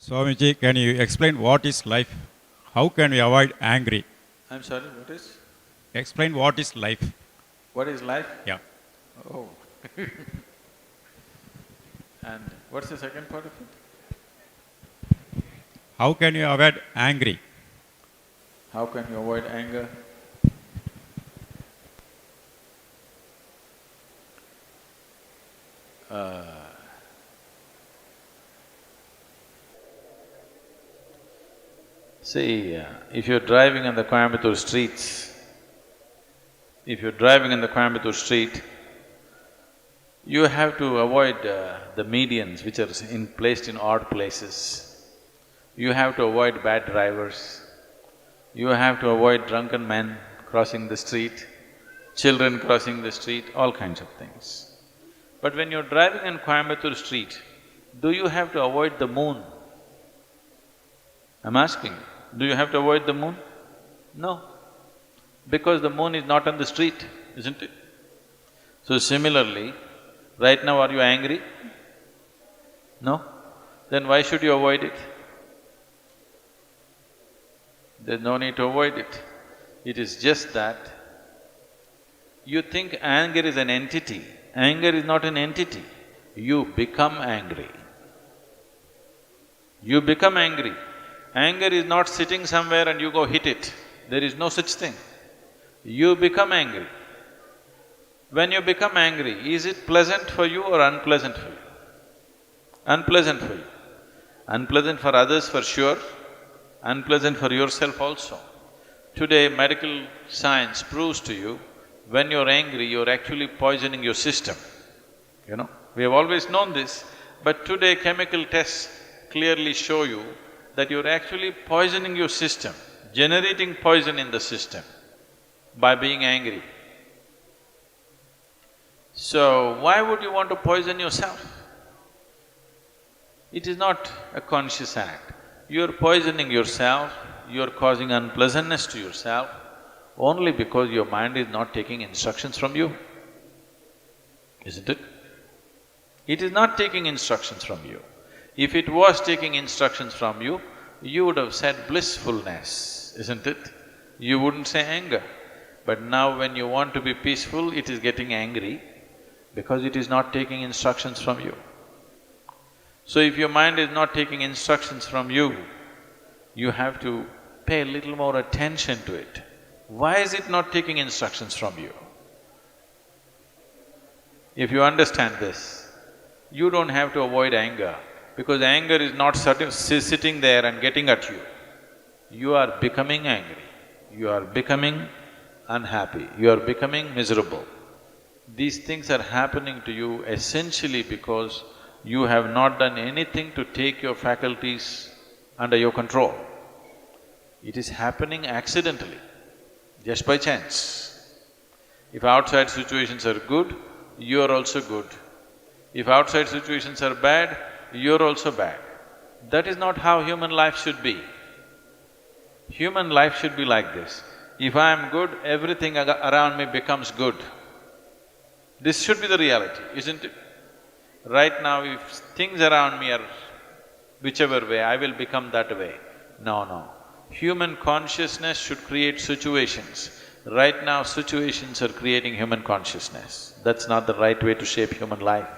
Swamiji, can you explain what is life? How can we avoid angry? I'm sorry, what is? Explain what is life. What is life? Yeah. Oh. And what's the second part of it? How can you avoid angry? How can you avoid anger? Uh, See, if you're driving on the Coimbatore streets, if you're driving in the Coimbatore street, you have to avoid the medians which are placed in odd places. You have to avoid bad drivers. You have to avoid drunken men crossing the street, children crossing the street, all kinds of things. But when you're driving in Coimbatore street, do you have to avoid the moon? I'm asking, do you have to avoid the moon? No, because the moon is not on the street, isn't it? So similarly, right now are you angry? No? Then why should you avoid it? There's no need to avoid it. It is just that you think anger is an entity. Anger is not an entity. You become angry. You become angry. Anger is not sitting somewhere and you go hit it. There is no such thing. You become angry. When you become angry, is it pleasant for you or unpleasant for you? Unpleasant for you. Unpleasant for others for sure, unpleasant for yourself also. Today, medical science proves to you, when you're angry, you're actually poisoning your system, you know. We have always known this, but today chemical tests clearly show you that you're actually poisoning your system, generating poison in the system by being angry. So, why would you want to poison yourself? It is not a conscious act. You're poisoning yourself, you're causing unpleasantness to yourself only because your mind is not taking instructions from you, isn't it? It is not taking instructions from you. If it was taking instructions from you, you would have said blissfulness, isn't it? You wouldn't say anger. But now when you want to be peaceful, it is getting angry because it is not taking instructions from you. So if your mind is not taking instructions from you, you have to pay a little more attention to it. Why is it not taking instructions from you? If you understand this, you don't have to avoid anger, because anger is not sitting there and getting at you. You are becoming angry, you are becoming unhappy, you are becoming miserable. These things are happening to you essentially because you have not done anything to take your faculties under your control. It is happening accidentally, just by chance. If outside situations are good, you are also good. If outside situations are bad, you're also bad. That is not how human life should be. Human life should be like this. If I am good, everything around me becomes good. This should be the reality, isn't it? Right now, if things around me are whichever way, I will become that way. No. Human consciousness should create situations. Right now, situations are creating human consciousness. That's not the right way to shape human life.